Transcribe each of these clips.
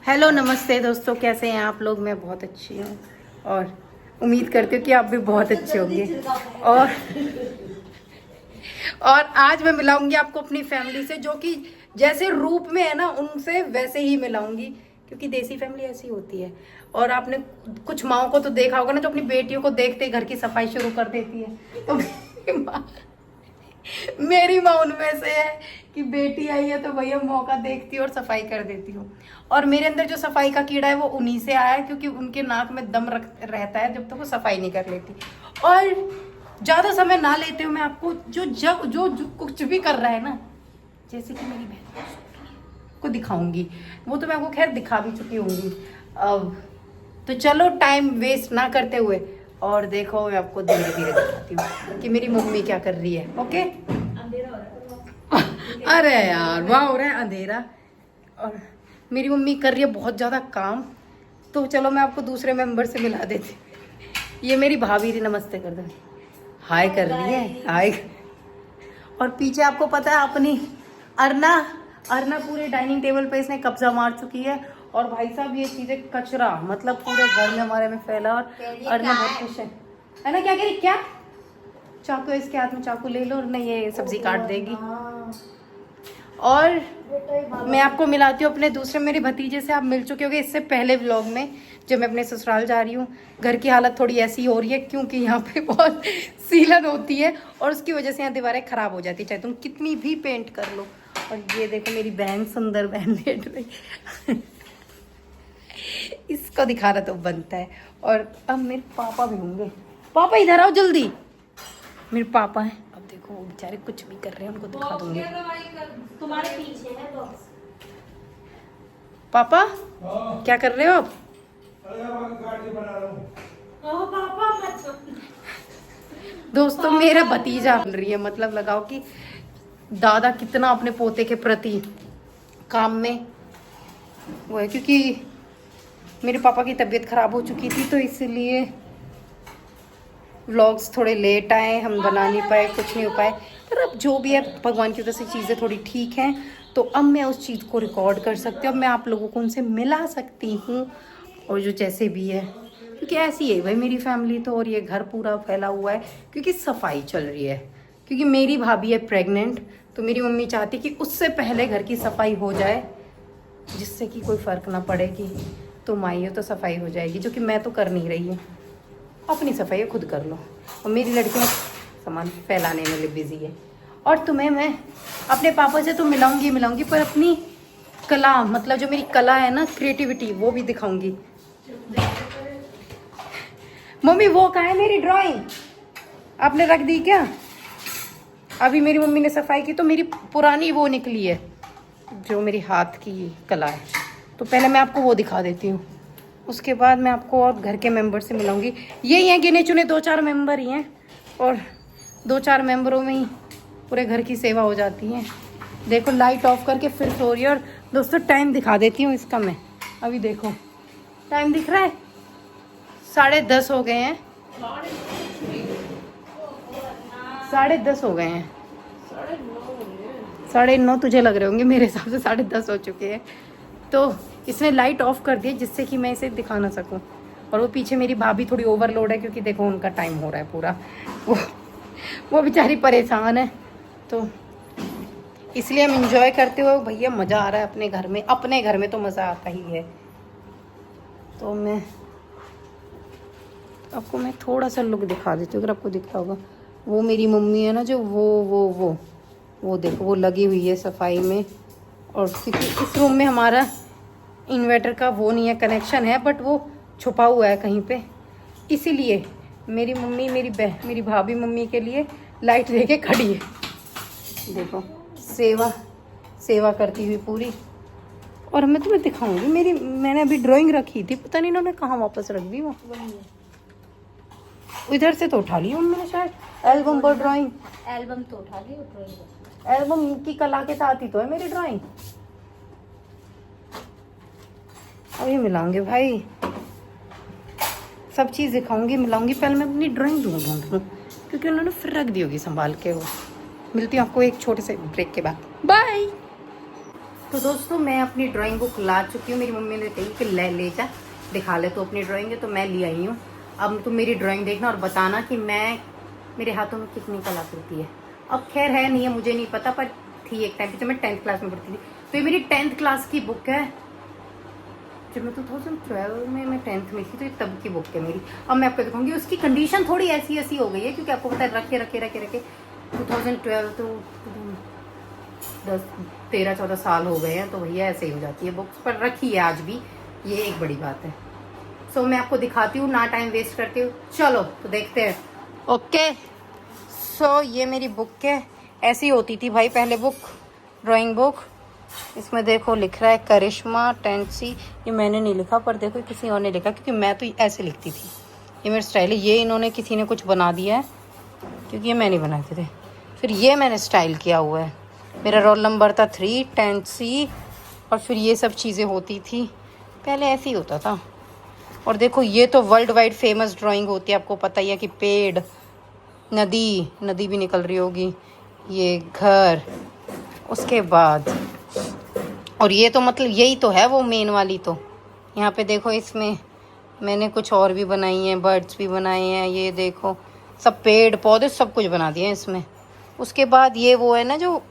Hello नमस्ते दोस्तों, कैसे हैं आप लोग। मैं बहुत अच्छी हूँ और उम्मीद करती हूँ कि आप भी बहुत अच्छे होंगे। और आज मैं मिलाऊंगी आपको अपनी फैमिली से, जो कि जैसे रूप में है ना उनसे वैसे ही मिलाऊंगी, क्योंकि देसी फैमिली ऐसी होती है। और आपने कुछ माओ को तो देखा होगा ना, जो अपनी बेटियों को देखते घर की सफाई शुरू कर देती है। तो मेरी माँ उनमें से है कि बेटी आई है तो भैया मौका देखती हूँ और सफाई कर देती हूँ। और मेरे अंदर जो सफाई का कीड़ा है वो उन्हीं से आया है, क्योंकि उनके नाक में दम रहता है जब तक वो सफाई नहीं कर लेती। और ज्यादा समय ना लेते हुए मैं आपको जो कुछ भी कर रहा है ना, जैसे कि मेरी बहन को दिखाऊंगी। वो तो मैं आपको खैर दिखा भी चुकी होंगी। अब तो चलो टाइम वेस्ट ना करते हुए और देखो, मैं आपको धीरे धीरे दिखाती हूँ कि मेरी मम्मी क्या कर रही है। ओके। अरे यार वाह, हो रहा है अंधेरा और मेरी मम्मी कर रही है बहुत ज़्यादा काम। तो चलो मैं आपको दूसरे मेंबर से मिला देती हूँ। ये मेरी भाभी थी, नमस्ते कर दो, हाय कर रही है, हाय। और पीछे आपको पता है अपनी अरना पूरे डाइनिंग टेबल पे इसने कब्जा मार चुकी है। और भाई साहब ये चीजें कचरा मतलब पूरे घर में हमारे में फैला। और अरना बहुत खुश है ना। क्या कह रही, क्या चाकू है इसके हाथ में, चाकू ले लो और नहीं ये सब्जी काट देगी। और मैं आपको मिलाती हूँ अपने दूसरे मेरे भतीजे से। आप मिल चुके होंगे इससे पहले व्लॉग में, जब मैं अपने ससुराल जा रही हूँ। घर की हालत थोड़ी ऐसी हो रही है क्योंकि यहाँ पे बहुत सीलन होती है और उसकी वजह से यहाँ दीवारें खराब हो जाती है, चाहे तुम कितनी भी पेंट कर लो। और ये देखो मेरी बहन, सुंदर बहन बैठ रही इसको दिखाना तो बनता है। और अब मेरे पापा भी होंगे। पापा इधर आओ जल्दी, मेरे पापा हैं। अब देखो वो बेचारे कुछ भी कर रहे हैं, उनको दिखा दूंगी। तुम्हारे पीछे है बॉक्स। पापा क्या कर रहे हो आप? दोस्तों मेरा भतीजा बन रही है, मतलब लगाओ कि दादा कितना अपने पोते के प्रति काम में वो है। क्योंकि मेरे पापा की तबीयत खराब हो चुकी थी तो इसलिए व्लॉग्स थोड़े लेट आए, हम बना नहीं पाए, कुछ नहीं हो पाए। पर अब जो भी है भगवान की वजह से चीज़ें थोड़ी ठीक हैं, तो अब मैं उस चीज़ को रिकॉर्ड कर सकती हूँ। अब मैं आप लोगों को उनसे मिला सकती हूँ। और जो जैसे भी है, क्योंकि ऐसी है भाई मेरी फैमिली तो। और ये घर पूरा फैला हुआ है क्योंकि सफाई चल रही है। क्योंकि मेरी भाभी है प्रेग्नेंट, तो मेरी मम्मी चाहती कि उससे पहले घर की सफाई हो जाए, जिससे कि कोई फ़र्क ना पड़े कि तुम आई हो तो सफाई हो जाएगी, जो कि मैं तो कर नहीं रही हूँ। अपनी सफाई खुद कर लो। और मेरी लड़कियाँ सामान फैलाने में बिजी है। और तुम्हें मैं अपने पापा से तो मिलाऊंगी, पर अपनी कला, मतलब जो मेरी कला है ना, क्रिएटिविटी, वो भी दिखाऊंगी। मम्मी वो कहाँ है मेरी ड्राइंग, आपने रख दी क्या? अभी मेरी मम्मी ने सफाई की तो मेरी पुरानी वो निकली है, जो मेरी हाथ की कला है। तो पहले मैं आपको वो दिखा देती हूँ, उसके बाद मैं आपको और घर के मेंबर से मिलाऊंगी। यही हैं गिने चुने 2-4 मेंबर ही हैं, और 2-4 मेंबरों में ही पूरे घर की सेवा हो जाती है। देखो लाइट ऑफ करके फिर सो रही है। और दोस्तों टाइम दिखा देती हूँ इसका मैं। अभी देखो टाइम दिख रहा है, 10:30 हो गए हैं। 10:30 हो गए हैं। 9:30 तुझे लग रहे होंगे, मेरे हिसाब से 10:30 हो चुके हैं। तो इसने लाइट ऑफ कर दी जिससे कि मैं इसे दिखा ना सकूं। और वो पीछे मेरी भाभी थोड़ी ओवरलोड है, क्योंकि देखो उनका टाइम हो रहा है पूरा, वो बेचारी परेशान है। तो इसलिए हम इंजॉय करते हुए, भैया मज़ा आ रहा है अपने घर में तो मज़ा आता ही है। तो मैं आपको मैं थोड़ा सा लुक दिखा देती हूँ, अगर आपको दिखता होगा। वो मेरी मम्मी है ना, जो वो देखो वो लगी हुई है सफाई में। और क्योंकि इस रूम में हमारा इन्वर्टर का वो नहीं है, कनेक्शन है बट वो छुपा हुआ है कहीं पे, इसीलिए मेरी मम्मी मेरी भाभी मम्मी के लिए लाइट लेके खड़ी है। देखो सेवा करती हुई पूरी। और मैं तुम्हें दिखाऊंगी मैंने अभी ड्राइंग रखी थी, पता नहीं इन्होंने कहाँ वापस रख दी। वो इधर से तो उठा ली उन्होंने शायद, एल्बम पर ड्राइंग। एल्बम तो उठा ली, ड्राइंग एल्बम की कला के साथ ही तो है मेरी ड्राइंग। अभी मिलाऊंगे भाई, सब चीज़ दिखाऊंगी, मिलाऊंगी। पहले मैं अपनी ड्राइंग ढूंढूं क्योंकि उन्होंने फिर रख दी होगी संभाल के। वो मिलती हूँ आपको एक छोटे से ब्रेक के बाद। बाय। तो दोस्तों मैं अपनी ड्राइंग बुक ला चुकी हूँ। मेरी मम्मी ने कही कि ले जा, दिखा ले तो अपनी ड्राइंग है, तो मैं ले आई हूँ। अब तुम मेरी ड्राइंग देखना और बताना कि मेरे हाथों में कितनी कलाकृति है। अब खैर है नहीं है, मुझे नहीं पता, पर थी एक टाइम पे जब मैं 10th क्लास में पढ़ती थी। तो ये मेरी 10th क्लास की बुक है। जब मैं 2012 में मैं 10th में थी, तो ये तब की बुक है मेरी। अब मैं आपको दिखाऊंगी। उसकी कंडीशन थोड़ी ऐसी ऐसी हो गई है, क्योंकि आपको पता है रखे 2012 तो 13-14 साल हो गए हैं, तो भैया ऐसे ही हो जाती है बुक्स, पर रखी है आज भी, ये एक बड़ी बात है। सो मैं आपको दिखाती हूँ, ना टाइम वेस्ट करती हूँ। चलो तो देखते हैं। ओके सो ये मेरी बुक है। ऐसी होती थी भाई पहले बुक, ड्राइंग बुक। इसमें देखो लिख रहा है करिश्मा टेंसी। ये मैंने नहीं लिखा, पर देखो किसी और ने लिखा, क्योंकि मैं तो ऐसे लिखती थी। ये मेरा स्टाइल है। ये इन्होंने किसी ने कुछ बना दिया है, क्योंकि ये मैं नहीं बनाते थे। फिर ये मैंने स्टाइल किया हुआ है। मेरा रोल नंबर था 3 10C। और फिर ये सब चीज़ें होती थी, पहले ऐसे ही होता था। और देखो ये तो वर्ल्ड वाइड फेमस ड्राइंग होती है, आपको पता ही है कि पेड़, नदी भी निकल रही होगी, ये घर, उसके बाद और ये तो मतलब यही तो है वो मेन वाली। तो यहाँ पे देखो, इसमें मैंने कुछ और भी बनाई हैं, बर्ड्स भी बनाए हैं, ये देखो सब पेड़ पौधे सब कुछ बना दिए हैं इसमें। उसके बाद ये वो है ना जो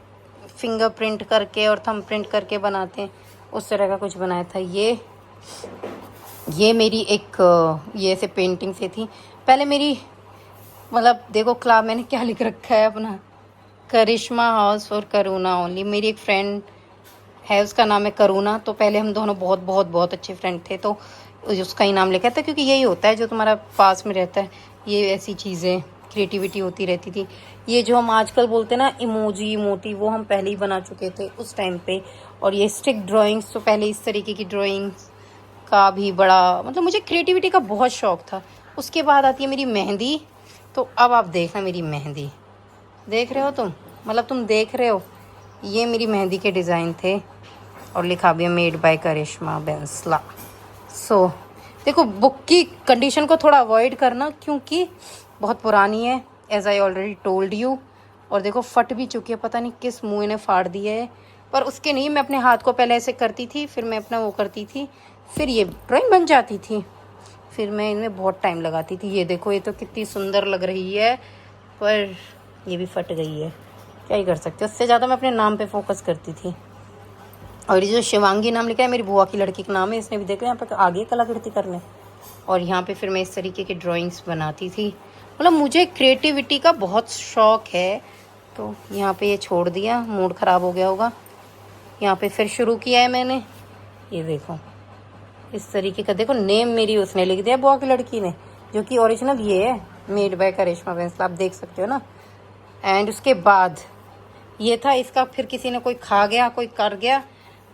फिंगरप्रिंट करके और थंब प्रिंट करके बनाते हैं, उस तरह का कुछ बनाया था। ये मेरी एक ये ऐसे पेंटिंग से थी पहले मेरी, मतलब देखो क्लास मैंने क्या लिख रखा है अपना, करिश्मा हाउस फॉर करुणा ओनली। मेरी एक फ्रेंड है, उसका नाम है करुणा। तो पहले हम दोनों बहुत बहुत बहुत अच्छे फ्रेंड थे, तो उसका ही नाम लिखा था, क्योंकि यही होता है जो तुम्हारा पास में रहता है, ये ऐसी चीज़ें क्रिएटिविटी होती रहती थी। ये जो हम आजकल बोलते हैं ना इमोजी इमोटी, वो हम पहले ही बना चुके थे उस टाइम पे। और ये स्टिक ड्राइंग्स, तो पहले इस तरीके की ड्राइंग्स का भी बड़ा, मतलब मुझे क्रिएटिविटी का बहुत शौक था। उसके बाद आती है मेरी मेहंदी। तो अब आप देखना मेरी मेहंदी, देख रहे हो तुम, मतलब तुम देख रहे हो, ये मेरी मेहंदी के डिज़ाइन थे। और लिखा भी है मेड बाय करिश्मा बेंसला। सो देखो बुक की कंडीशन को थोड़ा अवॉइड करना, क्योंकि बहुत पुरानी है, as I already told you. और देखो फट भी चुकी है, पता नहीं किस मुँह ने फाड़ दिया है, पर उसके नहीं, मैं अपने हाथ को पहले ऐसे करती थी, फिर मैं अपना वो करती थी, फिर ये ड्राइंग बन जाती थी। फिर मैं इनमें बहुत टाइम लगाती थी। ये देखो ये तो कितनी सुंदर लग रही है, पर ये भी फट गई है, क्या ही कर सकते। उससे ज़्यादा मैं अपने नाम पे फोकस करती थी। और ये जो शिवांगी नाम लिखा है, मेरी बुआ की लड़की का नाम है, इसने भी देखो यहाँ पे आगे कलाकृति करने। और यहाँ पे फिर मैं इस तरीके की ड्राइंग्स बनाती थी। मतलब मुझे क्रिएटिविटी का बहुत शौक है। तो यहाँ पे ये छोड़ दिया, मूड ख़राब हो गया होगा। यहाँ पे फिर शुरू किया है मैंने, ये देखो इस तरीके का। देखो नेम मेरी उसने लिख दिया बुआ की लड़की ने, जो कि ओरिजिनल ये है, मेड बाय करिश्मा बेंसला, आप देख सकते हो ना। एंड उसके बाद ये था, इसका फिर किसी ने कोई खा गया, कोई कर गया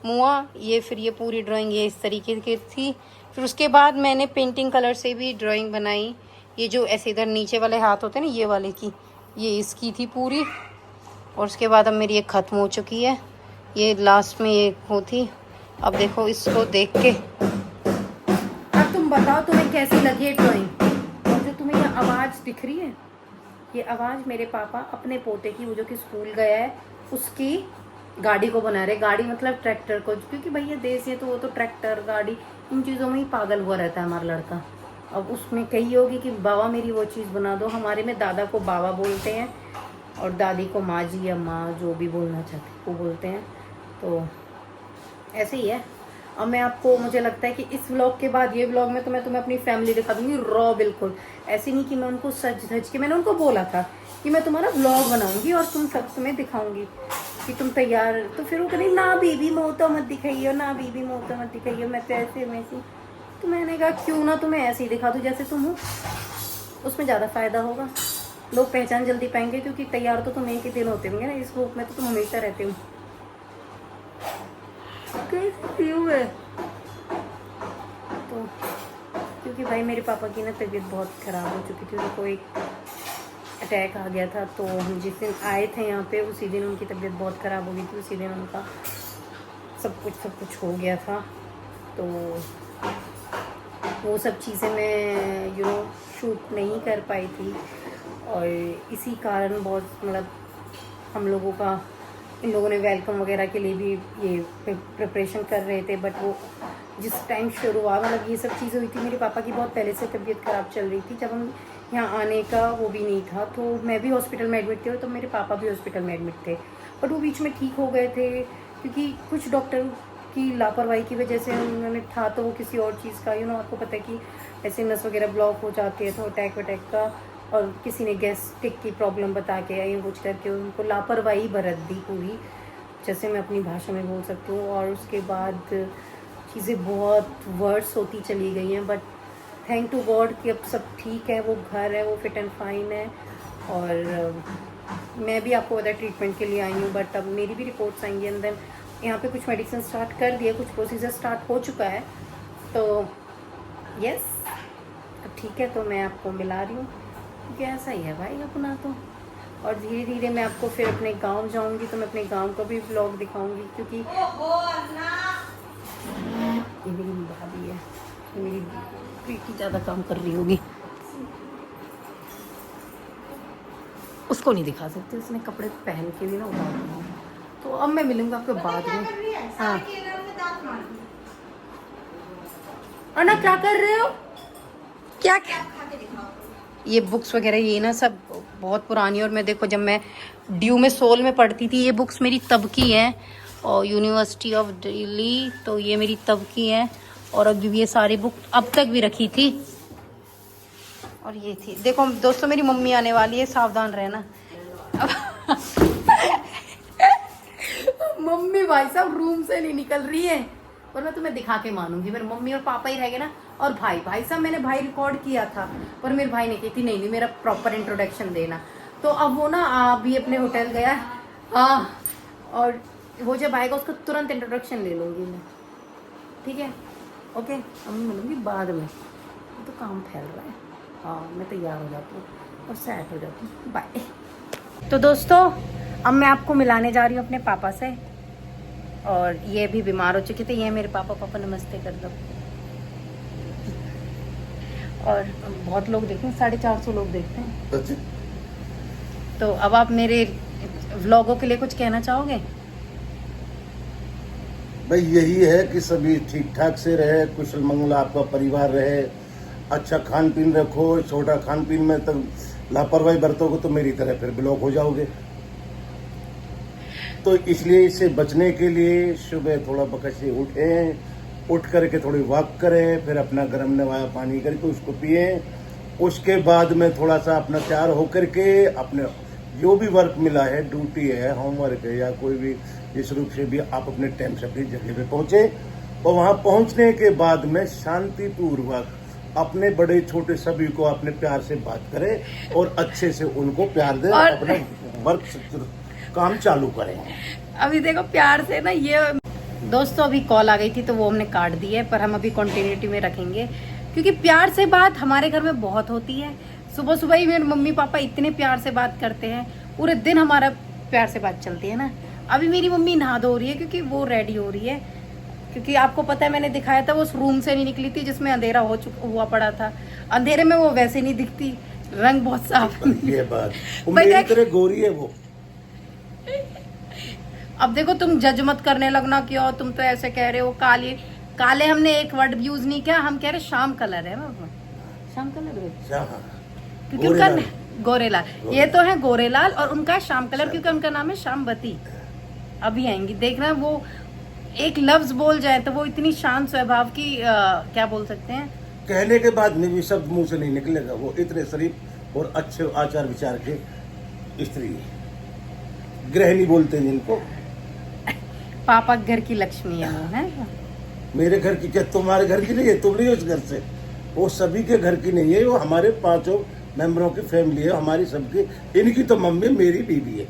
मुआ, ये फिर ये पूरी ड्राइंग ये इस तरीके की थी। फिर उसके बाद मैंने पेंटिंग कलर से भी ड्राइंग बनाई। ये जो ऐसे इधर नीचे वाले हाथ होते हैं ना, ये वाले की, ये इसकी थी पूरी। और उसके बाद अब मेरी ये ख़त्म हो चुकी है, ये लास्ट में ये होती। अब देखो इसको देख के अब तुम बताओ तुम्हें कैसी लगी है ड्राइंग। और जो तुम्हें ये आवाज़ दिख रही है, ये आवाज़ मेरे पापा अपने पोते की, वो जो कि स्कूल गया है, उसकी गाड़ी को बना रहे। गाड़ी मतलब ट्रैक्टर को, क्योंकि भैया देश है तो वो तो ट्रैक्टर गाड़ी इन चीज़ों में ही पागल हुआ रहता है हमारा लड़का। अब उसमें कही होगी कि बाबा मेरी वो चीज़ बना दो। हमारे में दादा को बाबा बोलते हैं और दादी को माँ जी या माँ, जो भी बोलना चाहते वो बोलते हैं। तो ऐसे ही है। अब मैं आपको, मुझे लगता है कि इस व्लॉग के बाद ये व्लॉग में तो मैं तुम्हें अपनी फैमिली दिखा दूंगी रॉ, बिल्कुल ऐसे नहीं कि मैं उनको सज धज के, मैंने उनको बोला था कि मैं तुम्हारा व्लॉग बनाऊंगी और तुम सब तुम्हें दिखाऊंगी कि तुम तैयार। तो फिर वो कह रही ना बीबी मुँह तो मत दिखाइयो, ना बीबी मुँह तो मत दिखाइयो, मैं तो ऐसे वैसी। तो मैंने कहा क्यों ना तुम्हें ऐसे ही दिखा दूँ जैसे तुम हो, उसमें ज़्यादा फ़ायदा होगा, लोग पहचान जल्दी पाएंगे। क्योंकि तैयार तो तुम एक ही दिन होते होंगे ना, इस ग्रुप में तो तुम हमेशा रहते हो। क्यों है तो, क्योंकि भाई मेरे पापा की ना तबीयत बहुत ख़राब हो चुकी थी, उनको एक अटैक आ गया था। तो हम जिस दिन आए थे यहाँ पे, उसी दिन उनकी तबीयत बहुत ख़राब हो गई थी, उसी दिन उनका सब कुछ हो गया था। तो वो सब चीज़ें मैं शूट नहीं कर पाई थी, और इसी कारण बहुत, मतलब हम लोगों का इन लोगों ने वेलकम वगैरह के लिए भी ये प्रिपरेशन कर रहे थे, बट वो जिस टाइम शुरू हुआ, मतलब ये सब चीज़ें हुई थी, मेरे पापा की बहुत पहले से तबीयत ख़राब चल रही थी, जब हम यहाँ आने का वो भी नहीं था, तो मैं भी हॉस्पिटल में एडमिट थे, तो मेरे पापा भी हॉस्पिटल में एडमिट थे, बट वो बीच में ठीक हो गए थे, क्योंकि कुछ डॉक्टर की लापरवाही की वजह से उन्होंने था तो वो किसी और चीज़ का, आपको पता है कि ऐसे नस वगैरह ब्लॉक हो जाती है, तो अटैक वटैक का, और किसी ने गैस्ट्रिक की प्रॉब्लम बता के या कुछ करके उनको लापरवाही बरत दी पूरी, जैसे मैं अपनी भाषा में बोल सकती हूँ, और उसके बाद चीज़ें बहुत वर्स होती चली गई हैं, बट थैंक टू गॉड कि अब सब ठीक है, वो घर है, वो फिट एंड फाइन है, और मैं भी आपको बता ट्रीटमेंट के लिए आई हूँ, बट अब मेरी भी रिपोर्ट्स आएंगी, एंड देन यहाँ पे कुछ मेडिसिन स्टार्ट कर दिए, कुछ प्रोसीजर स्टार्ट हो चुका है, तो यस अब ठीक है, तो मैं आपको मिला रही हूँ, क्योंकि ऐसा ही है भाई अपना तो, और धीरे धीरे मैं आपको फिर अपने गांव जाऊंगी, तो मैं अपने गांव का भी व्लॉग दिखाऊंगी, क्योंकि ये मेरी भाभी है, ये मेरी बेटी ज़्यादा काम कर रही होगी, उसको नहीं दिखा सकते, उसने कपड़े पहन के भी ना उतार दिए, तो अब मैं मिलूंगा आपको बाद में। हाँ अन्ना क्या कर रहे हो, क्या ये बुक्स वगैरह ये ना सब बहुत पुरानी, और मैं देखो जब मैं ड्यू में सोल में पढ़ती थी, ये बुक्स मेरी तब की हैं, और यूनिवर्सिटी ऑफ दिल्ली, तो ये मेरी तब की हैं, और अभी भी ये सारी बुक अब तक भी रखी थी, और ये थी, देखो दोस्तों मेरी मम्मी आने वाली है, सावधान रहना। मम्मी भाई साहब रूम से नहीं निकल रही है, और मैं तुम्हें दिखा के मानूंगी, मेरे मम्मी और पापा ही रह गए ना, और भाई साहब मैंने भाई रिकॉर्ड किया था, पर मेरे भाई ने कही थी नहीं मेरा प्रॉपर इंट्रोडक्शन देना, तो अब वो ना अभी अपने होटल गया, हाँ, और वो जब आएगा उसको तुरंत इंट्रोडक्शन ले लूँगी मैं, ठीक है, ओके, अब मैं मिलूँगी बाद में, तो काम फैल रहा है, हाँ मैं तैयार हो जाती हूँ और सेट हो जाती हूँ, बाय। तो दोस्तों अब मैं आपको मिलाने जा रही हूँ अपने पापा से, और ये भी बीमार हो चुके थे, ये मेरे पापा, पापा नमस्ते कर दो, और बहुत लोग देखते हैं, 450 लोग देखते हैं, तो अब आप मेरे व्लॉगों के लिए कुछ कहना चाहोगे? भाई यही है कि सभी ठीक ठाक से रहे, कुशल मंगल आपका परिवार रहे, अच्छा खान पीन रखो, छोटा खान पीन में तो लापरवाही बरतोगे तो मेरी तरह फिर ब्लॉक हो जाओगे, तो इसलिए इससे बचने के लिए सुबह थोड़ा बकस से उठ करके थोड़ी वॉक करें, फिर अपना गर्म नवाया पानी करके उसको पिए, उसके बाद में थोड़ा सा अपना तैयार होकर के अपने जो भी वर्क मिला है, ड्यूटी है, होमवर्क है, या कोई भी जिस रूप से भी आप अपने टाइम से अपनी जगह पे पहुंचे, और वहां पहुंचने के बाद में शांतिपूर्वक अपने बड़े छोटे सभी को अपने प्यार से बात करें, और अच्छे से उनको प्यार दें, और अपना वर्क काम चालू करें। अभी देखो प्यार से ना, ये दोस्तों अभी कॉल आ गई थी तो वो हमने काट दी है, पर हम अभी कंटिन्यूटी में रखेंगे, क्योंकि प्यार से बात हमारे घर में बहुत होती है, सुबह सुबह ही मेरे मम्मी पापा इतने प्यार से बात करते हैं, पूरे दिन हमारा प्यार से बात चलती है ना। अभी मेरी मम्मी नहा धो रही है, क्योंकि वो रेडी हो रही है, क्योंकि आपको पता है मैंने दिखाया था वो उस रूम से नहीं निकली थी जिसमें अंधेरा हुआ पड़ा था, अंधेरे में वो वैसे नहीं दिखती, रंग बहुत साफ ये बात मेरी तरह गोरी है वो। अब देखो तुम जज मत करने लगना, क्यों तुम तो ऐसे कह रहे हो, काले हमने एक वर्ड यूज नहीं किया, हम कह रहे शाम कलर है, शाम कलर, क्योंकि उनका गोरेलाल, ये तो है गोरेलाल, और उनका शाम कलर, क्योंकि उनका नाम है शामबती। अभी आएंगी देखना, वो एक लफ्ज बोल जाए तो वो इतनी शांत स्वभाव की क्या बोल सकते हैं, कहने के बाद में भी शब्द मुंह से नहीं निकलेगा, वो इतने शरीफ और अच्छे आचार विचार के स्त्री है, गृहिणी बोलते हैं जिनको। पापा घर की लक्ष्मी है वो, है मेरे घर की क्या तुम्हारे घर की नहीं है, तुम नहीं हो उस घर से, वो सभी के घर की नहीं है, वो हमारे 5 मेंबरों की फैमिली है, हमारी सबकी, इनकी तो मम्मी मेरी बीवी है।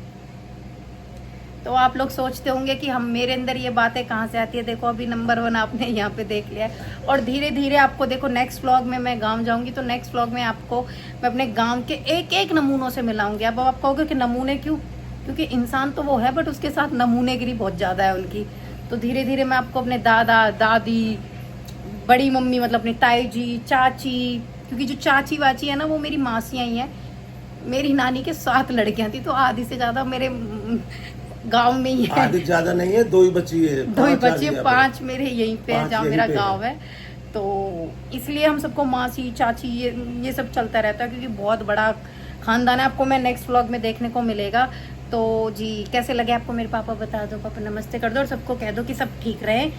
तो आप लोग सोचते होंगे कि हम मेरे अंदर ये बातें कहाँ से आती है, देखो अभी नंबर 1 आपने यहाँ पे देख लिया है, और धीरे धीरे आपको देखो नेक्स्ट व्लॉग में मैं गांव जाऊंगी, तो नेक्स्ट व्लॉग में आपको मैं अपने गांव के एक एक नमूनों से मिलाऊंगी। अब आप कहोगे कि नमूने क्यों, क्योंकि इंसान तो वो है, बट उसके साथ नमूनेगिरी बहुत ज़्यादा है उनकी, तो धीरे धीरे मैं आपको अपने दादा दादी, बड़ी मम्मी मतलब अपनी ताई जी, चाची, क्योंकि जो चाची वाची है ना वो मेरी मासियाँ ही हैं, मेरी नानी के 7 लड़कियाँ थी, तो आधी से ज़्यादा मेरे गांव में ही है। आदि ज्यादा नहीं है, 2 ही बची है। 2 ही 5 बच्चे, आदि 5 मेरे यहीं पे है 5 जहाँ यहीं मेरा पे गांव है। तो इसलिए हम सबको मासी चाची ये सब चलता रहता है, क्योंकि बहुत बड़ा खानदान है। आपको मैं नेक्स्ट व्लॉग में देखने को मिलेगा। तो जी कैसे लगे आपको मेरे पापा, बता दो पापा, नमस्ते कर दो और सबको कह दो कि सब ठीक रहे।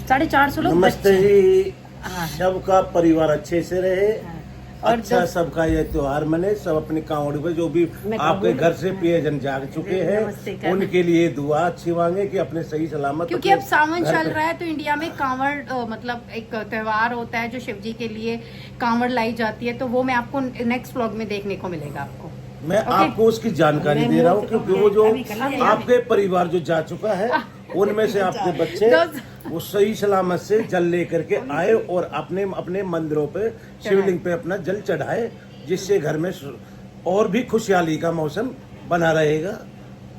450 लोग नमस्ते बच्चे। ही, हाँ। सबका परिवार अच्छे से रहे, हाँ। और अच्छा सबका ये त्योहार मने, सब अपनी कांवड़ पे जो भी आपके घर से प्रियजन जाग चुके नमस्ते हैं कर। उनके लिए दुआ अच्छी मांगे कि अपने सही सलामत, क्योंकि अपने अब सावन घर चल पे- रहा है तो इंडिया में कांवड़ मतलब एक त्योहार होता है जो शिव जी के लिए कांवड़ लाई जाती है। तो वो मैं आपको नेक्स्ट व्लॉग में देखने को मिलेगा आपको। मैं ओके। आपको उसकी जानकारी दे रहा हूँ, क्योंकि वो जो आपके परिवार जो जा चुका है उनमें से आपके बच्चे वो सही सलामत से जल लेकर के आए और अपने अपने मंदिरों पे, शिवलिंग पे अपना जल चढ़ाए, जिससे घर में और भी खुशहाली का मौसम बना रहेगा।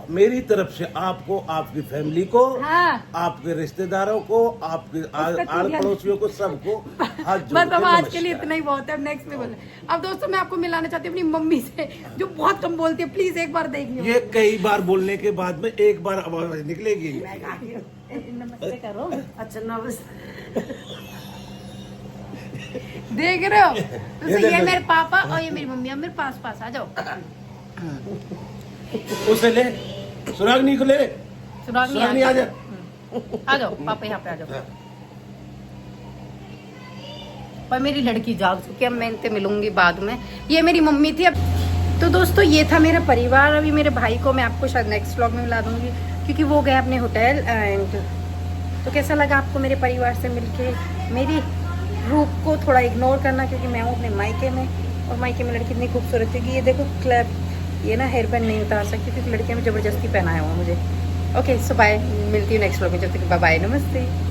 मेरी तरफ से आपको, आपकी फैमिली को, हाँ। आपके रिश्तेदारों को, आपके आड़ पड़ोसियों को, सबको हाथ जोड़ बस के अब आज के लिए नमस्कार। इतना ही बहुत है। अब नेक्स्ट में बोले। अब दोस्तों मैं आपको मिलाना चाहती हूँ अपनी मम्मी से, जो बहुत कम बोलती है। प्लीज एक बार देखिए। ये कई बार बोलने के बाद में एक बार आवाज निकलेगी। नमस्ते करो। अच्छा नमस्ते। देख रहे हो? तो ये ये देखो। मेरे पापा और ये मेरी मम्मी। अब मेरे पास पास आ जाओ। उसे ले, सुराग नहीं खुले, सुराग सुराग नहीं, आ जा। आ जाओ पापा, यहाँ पे आ जाओ। पर मेरी लड़की जाग चुकी है, अब मैं इनसे मिलूंगी बाद में। ये मेरी मम्मी थी। अब तो दोस्तों ये था मेरा परिवार। अभी मेरे भाई को मैं आपको शायद नेक्स्ट व्लॉग में मिला दूंगी, क्योंकि वो गया अपने होटल। एंड तो कैसा लगा आपको मेरे परिवार से मिलके? मेरी रूप को थोड़ा इग्नोर करना, क्योंकि मैं हूँ अपने मायके में, और मायके में लड़की इतनी खूबसूरत है कि ये देखो क्लैप, ये ना हेयर बैंड नहीं उतार सकती, क्योंकि लड़कियां में ज़बरदस्ती पहनाया हुआ मुझे। ओके सो बाय, मिलती हूँ नेक्स्ट व्लॉग में। जब तक बाय बाय, नमस्ते।